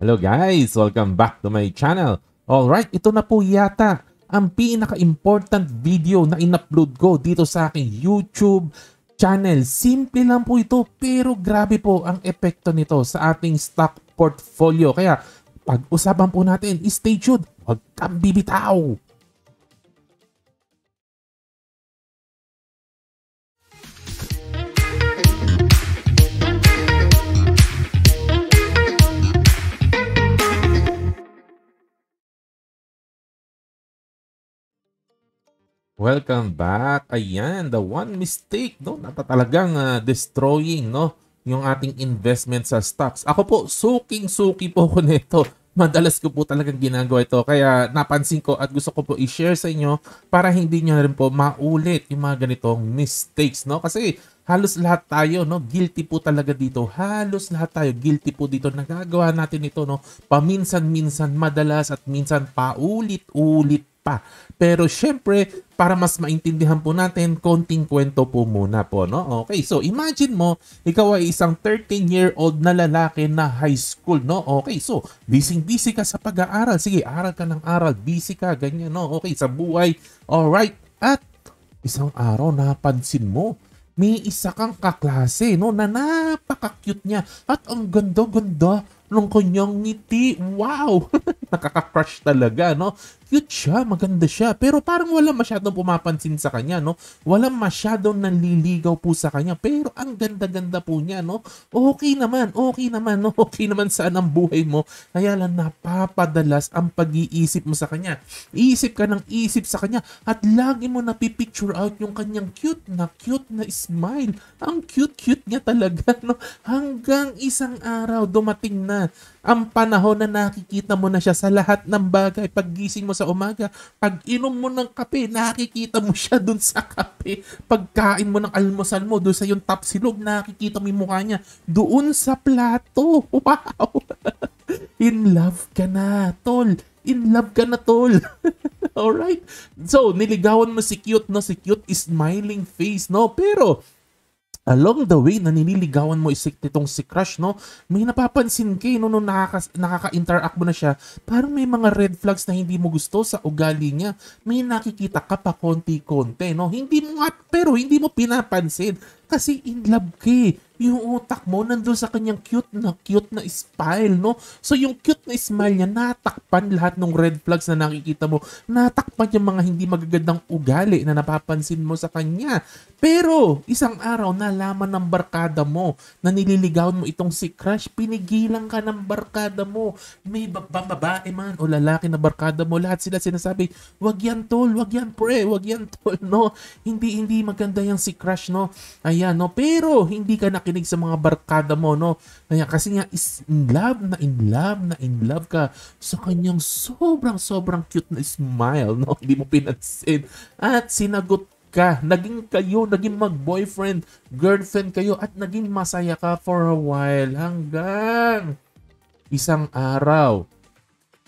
Hello guys! Welcome back to my channel. Alright, ito na po yata ang pinaka-important video na in-upload ko dito sa aking YouTube channel. Simple lang po ito pero grabe po ang epekto nito sa ating stock portfolio. Kaya pag-usapan po natin, stay tuned, huwag kang bibitaw! Welcome back. Ayan, the one mistake, no, na talagang destroying, no, yung ating investment sa stocks. Ako po, suking-suki po ko nito. Madalas ko po talagang ginagawa ito. Kaya napansin ko at gusto ko po i-share sa inyo para hindi nyo na rin po maulit yung mga ganitong mistakes, no? Kasi halos lahat tayo, no, guilty po talaga dito. Halos lahat tayo guilty po dito. Nagagawa natin ito, no, paminsan-minsan, madalas at minsan paulit-ulit pa. Pero syempre, para mas maintindihan po natin, konting kwento po muna po, no? Okay, so imagine mo, ikaw ay isang 13-year-old na lalaki na high school, no? Okay, so busy ka sa pag-aaral. Sige, aral ka ng aral, busy ka, ganyan, no? Okay, sa buhay. Alright, at isang araw napansin mo, may isa kang kaklase, no, na napaka-cute niya at ang ganda-ganda ng kanyang ngiti. Wow! Nakaka-crush talaga, no? Cute siya, maganda siya, pero parang wala masyadong pumapansin sa kanya, no? Walang masyadong nanliligaw po sa kanya, pero ang ganda-ganda po niya, no? Okay naman, no? Okay naman saan ang buhay mo, kaya lang napapadalas ang pag-iisip mo sa kanya. Iisip ka ng isip sa kanya at lagi mo napipicture out yung kanyang cute na smile. Ang cute-cute niya talaga, no? Hanggang isang araw dumating na ang panahon na nakikita mo na siya sa lahat ng bagay. Paggising mo sa umaga, pag inom mo ng kape, nakikita mo siya dun sa kape. Pagkain mo ng almusal mo, dun sa yung top silog, nakikita mo yung mukha niya doon sa plato. Wow! In love ka na, tol. In love ka na, tol. Alright? So, niligawan mo si cute, no? Si cute is smiling face, no? Pero along the way na nililigawan mo itong si crush, no, may napapansin kayo, no, nung nakaka-interact mo na siya, parang may mga red flags na hindi mo gusto sa ugali niya. May nakikita ka pa konti-konti, no, pero hindi mo pinapansin kasi in love ka eh. Yung utak mo nandun sa kanyang cute na smile, no? So yung cute na smile niya, natakpan lahat ng red flags na nakikita mo. Natakpan yung mga hindi magagandang ugali na napapansin mo sa kanya. Pero isang araw, nalaman ng barkada mo na nililigawan mo itong si crush, pinigilan ka ng barkada mo. May babae man o lalaki na barkada mo, lahat sila sinasabi, wag yan tol, wag yan pre, wag yan tol, no? Hindi maganda yung si crush, no? Ayan, no? Pero hindi ka nakinig sa mga barkada mo, no? Kaya kasi nga is in love ka sa kanyang sobrang cute na smile, no? Hindi mo pinansin. At sinagot ka, naging mag-boyfriend, girlfriend kayo at naging masaya ka for a while hanggang isang araw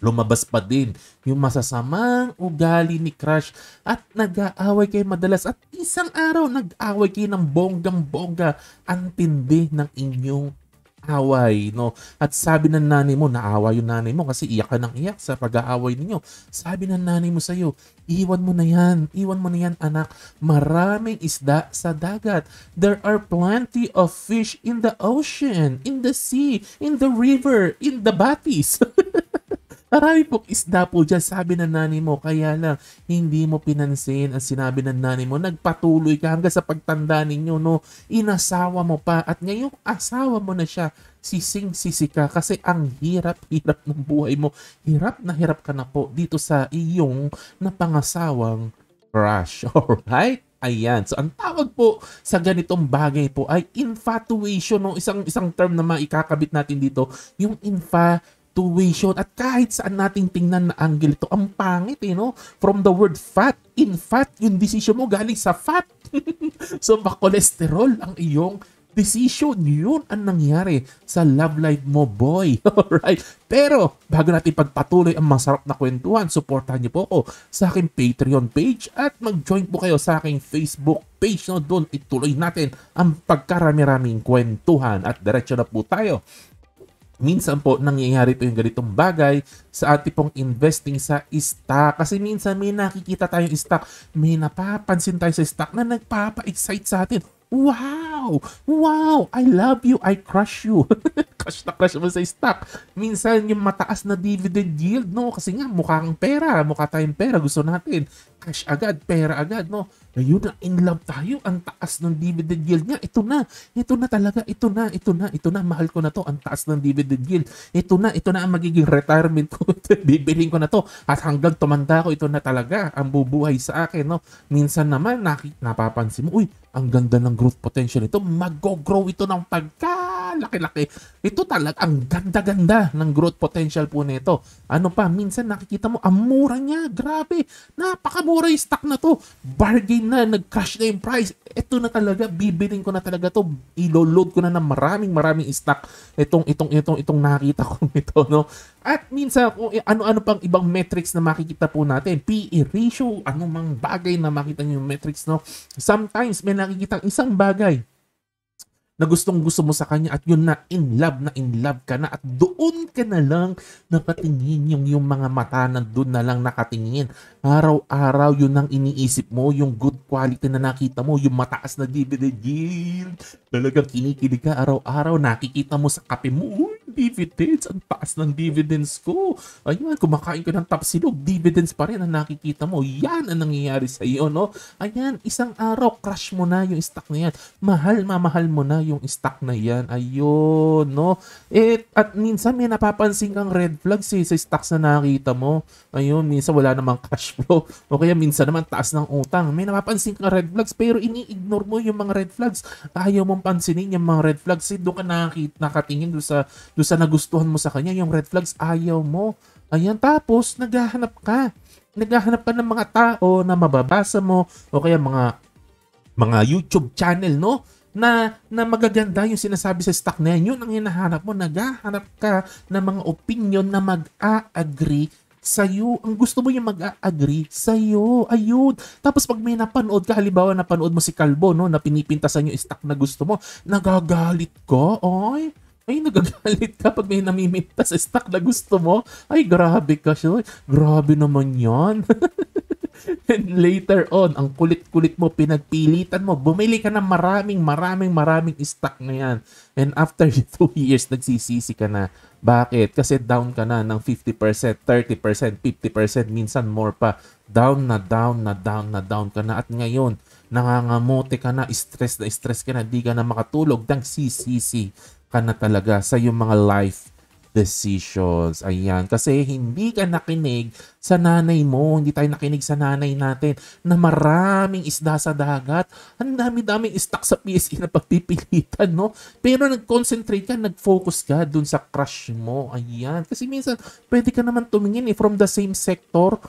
lumabas pa din yung masasamang ugali ni crush at nag-aaway kayo madalas at isang araw nag-aaway kayo ng bonggang-bongga, ang tindi ng inyong away, no? At sabi ng nanay mo, naawa yung nanay mo kasi iyak ka ng iyak sa pag-aaway ninyo. Sabi ng nanay mo sa'yo, iwan mo na yan anak, maraming isda sa dagat. There are plenty of fish in the ocean, in the sea, in the river, in the batis. Marami pong isda po dyan, sabi ng nanay mo. Kaya lang, hindi mo pinansin ang sinabi ng nanay mo. Nagpatuloy ka hanggang sa pagtanda ninyo, no? Inasawa mo pa. At ngayong asawa mo na siya, sising-sisi ka. Kasi ang hirap-hirap ng buhay mo. Hirap na hirap ka na po dito sa iyong napangasawang crush. Alright? Ayan. So, ang tawag po sa ganitong bagay po ay infatuation, no? Isang term na maikakabit natin dito, yung infatuation. At kahit saan nating tingnan na angle ito, ang pangit eh, no? From the word fat, in fat, yung decision mo galing sa fat. So, cholesterol ang iyong decision. Yun ang nangyari sa love life mo, boy. Alright? Pero, bago natin pagpatuloy ang masarap na kwentuhan, supportahan niyo po ako sa aking Patreon page at mag-join po kayo sa aking Facebook page. No? Doon ituloy natin ang pagkarami-raming kwentuhan at diretso na po tayo minsan po nangyayari po yung ganitong bagay sa ating pong investing sa stock. Kasi minsan may nakikita tayong stock, may napapansin tayo sa stock na nagpapa-excite sa atin. Wow! Wow! I love you! I crush you! Crush na crush mo sa stock. Minsan yung mataas na dividend yield, no? Kasi nga mukhang pera, mukha tayong pera, gusto natin. Cash agad, pera agad, no? Ayun na, in love tayo. Ang taas ng dividend yield niya. Ito na talaga. Ito na. Mahal ko na to. Ang taas ng dividend yield. Ito na ang magiging retirement ko. Bibilhin ko na to. At hanggang tumanda ko, ito na talaga ang bubuhay sa akin, no? Minsan naman, napapansin mo, uy, ang ganda ng growth potential nito. Mag-grow ito ng pagkalaki-laki. Ito talaga, ang ganda-ganda ng growth potential po nito. Ano pa, minsan nakikita mo, ang mura niya. Grabe, napakamura yung stock na to. Bargain na, nag-crash na yung price. Ito na talaga, bibilin ko na talaga to. Ilo-load ko na ng maraming stock. Itong nakita ko nito, no? At minsan, kung ano-ano pang ibang metrics na makikita po natin. PE ratio, anumang bagay na makita niyo yung metrics, no? Sometimes, may nakikita isang bagay na gustong-gusto mo sa kanya at yun na in love ka na at doon ka na lang nakatingin yung mga mata na doon na lang nakatingin. Araw-araw yun ang iniisip mo, yung good quality na nakita mo, yung mataas na dividend yield. Talagang kinikilig ka araw-araw, nakikita mo sa kape mo, uy, dividends, ang taas ng dividends ko. Ayun, kumakain ka ng tapsilog, dividends pa rin ang nakikita mo. Yan ang nangyayari sa iyo, no? Ayan, isang araw, crush mo na yung stock na yan. Mamahal mo na yung stock na yan. Ayun, no? At minsan may napapansin kang red flags sa stocks na nakita mo. Ayun, minsan wala namang cash flow. O kaya minsan naman taas ng utang. May napapansin kang red flags pero ini-ignore mo yung mga red flags. Ayaw mong pansinin yung mga red flags. Doon ka nakatingin doon sa nagustuhan mo sa kanya, yung red flags, ayaw mo. Ayan, tapos naghahanap ka ng mga tao na mababasa mo o kaya mga YouTube channel, no? Na magaganda yung sinasabi sa stock na yan. Yun ang hinahanap mo. Naghahanap ka ng mga opinion na mag-a-agree sa'yo. Ang gusto mo yung mag-a-agree sa'yo. Ayun. Tapos pag may napanood ka, halimbawa napanood mo si Kalbo, no, na pinipintasan yung stock na gusto mo, nagagalit ka. Ay, nagagalit ka pag may namiminta sa stock na gusto mo. Ay, grabe ka siya. Grabe naman yan. And later on, ang kulit-kulit mo, pinagpilitan mo, bumili ka ng maraming stock na yan. And after 2 years, nagsisisi ka na. Bakit? Kasi down ka na ng 50%, 30%, 50%, minsan more pa. Down ka na. At ngayon, nangangamote ka na, stress ka na, di ka na makatulog, nagsisisi ka na talaga sa iyong mga life decisions. Ayan. Kasi hindi ka nakinig sa nanay mo. Hindi tayo nakinig sa nanay natin na maraming isda sa dagat. Ang dami-daming stock sa PSE na pagpipilitan, no? Pero nag-concentrate ka, nag-focus ka dun sa crush mo. Ayan. Kasi minsan, pwede ka naman tumingin from the same sector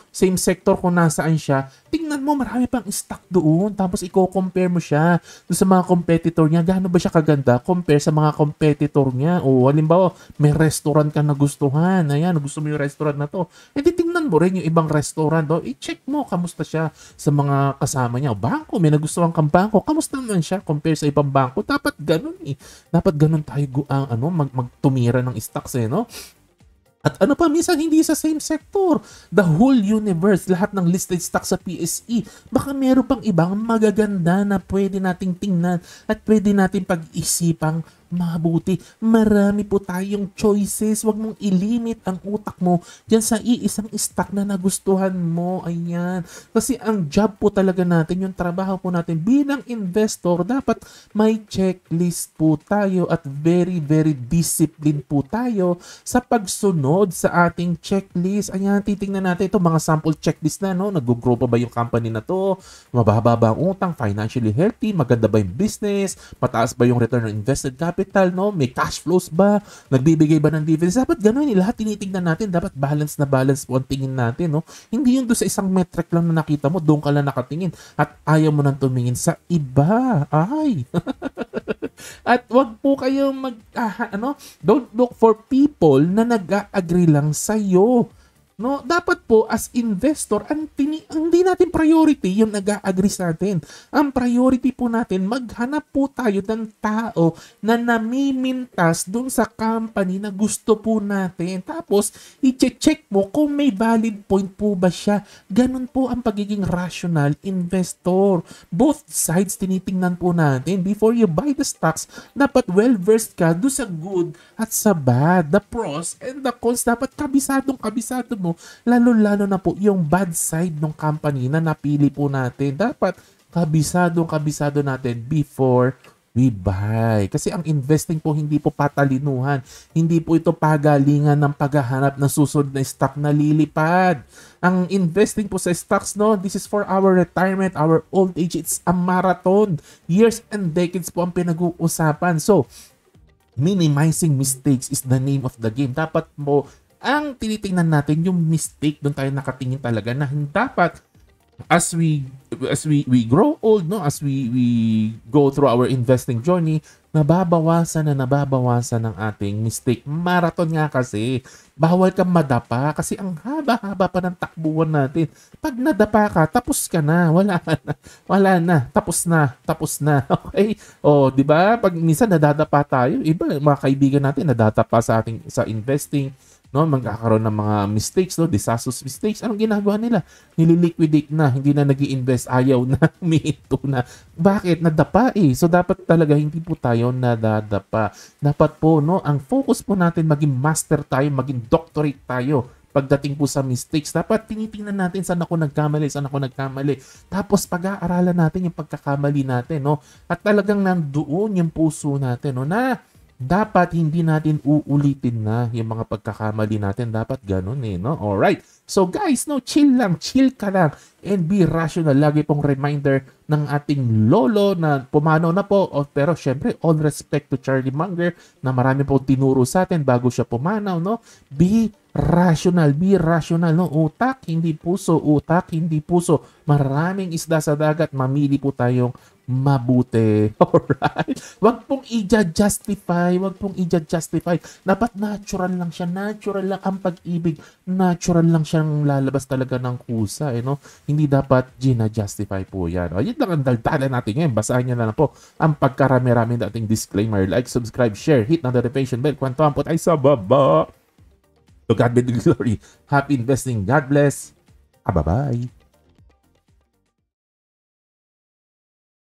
kung nasaan siya. Tingnan mo, marami pang stock doon. Tapos i-compare mo siya dun sa mga competitor niya. Gaano ba siya kaganda compare sa mga competitor niya? O halimbawa, may restaurant ka na gustuhan. Ayan, gusto mo yung restaurant na to. E di tingnan mo rin yung ibang restaurant. I-check mo, kamusta siya sa mga kasama niya. O bangko, may nagustuhan kang bangko. Kamusta naman siya compare sa ibang bangko? Dapat ganun eh. Dapat ganun tayo magtumira ng stocks no? At ano pa, minsan hindi sa same sector. The whole universe, lahat ng listed stocks sa PSE. Baka meron pang ibang magaganda na pwede nating tingnan at pwede nating pag-isipang mabuti. Marami po tayong choices. Huwag mong ilimit ang utak mo dyan sa iisang stock na nagustuhan mo. Ayan. Kasi ang job po talaga natin, yung trabaho po natin bilang investor, dapat may checklist po tayo at very disciplined po tayo sa pagsunod sa ating checklist. Ayan, titingnan natin ito, mga sample checklist na, no? Nag-grow pa ba yung company na to? Mababa ba ang utang? Financially healthy? Maganda ba yung business? Mataas ba yung return on invested capital? No? May cash flows ba? Nagbibigay ba ng dividends? Dapat ganun eh. Lahat tinitingnan natin. Dapat balance po ang tingin natin. No? Hindi yung doon sa isang metric lang na nakita mo, doon ka lang nakatingin. At ayaw mo nang tumingin sa iba. Ay! At wag po kayong don't look for people na nag-agree lang sa'yo. No, dapat po as investor, hindi natin priority yung nag-a-agree sa atin. Ang priority po natin, maghanap po tayo ng tao na namimintas dun sa company na gusto po natin. Tapos, i-check mo kung may valid point po ba siya. Ganun po ang pagiging rational investor. Both sides tinitingnan po natin. Before you buy the stocks, dapat well-versed ka do sa good at sa bad. The pros and the cons, dapat kabisado mo, lalo-lalo na po yung bad side ng company na napili po natin. Dapat kabisado natin before we buy. Kasi ang investing po hindi po patalinuhan. Hindi po ito pagalingan ng paghahanap ng susunod na stock na lilipad. Ang investing po sa stocks, no, this is for our retirement, our old age. It's a marathon. Years and decades po ang pinag-uusapan. So, minimizing mistakes is the name of the game. Dapat mo ang tinitingnan natin yung mistake, doon tayo nakatingin talaga na dapat as we grow old, no, as we go through our investing journey, nababawasan ng ating mistake. Marathon nga kasi, bawal kang madapa kasi ang haba-haba pa ng takbuhan natin. Pag nadapa ka, tapos ka na, wala na, tapos na. Okay? O, di ba? Pag minsan nadadapa tayo, iba mga kaibigan natin nadadapa sa ating sa investing, no, magkakaroon ng mga mistakes, no, disastrous mistakes. Anong ginagawa nila? Nililiquidate na, hindi na nag-i-invest, ayaw na, humihinto na. Bakit? Nadapa eh. So, dapat talaga hindi po tayo nadadapa. Dapat po, no, ang focus po natin, maging master tayo, maging doctorate tayo. Pagdating po sa mistakes, dapat tinitingnan natin saan ako nagkamali. Tapos pag-aaralan natin yung pagkakamali natin, no? At talagang nandoon yung puso natin, no, na dapat hindi natin uulitin na yung mga pagkakamali natin. Dapat ganun eh, no? Alright. So guys, no, chill ka lang and be rational. Lagi pong reminder ng ating lolo na pumanaw na po. Pero syempre, all respect to Charlie Munger na marami po tinuro sa atin bago siya pumanaw, no? Be rational, no? Utak, hindi puso. Maraming isda sa dagat, mamili po tayong mabuti. Alright? Wag pong i-justify. Dapat natural lang siya. Natural lang ang pag-ibig. Natural lang siyang lalabas talaga ng kusa. No? Hindi dapat gina-justify po yan. O, yun lang ang daldalan natin ngayon. Basahin niyo na lang po ang pagkarami-rami dating disclaimer. Like, subscribe, share, hit notification bell. Kwantuhan po tayo sa baba. To God be the glory. Happy investing. God bless. Bye-bye.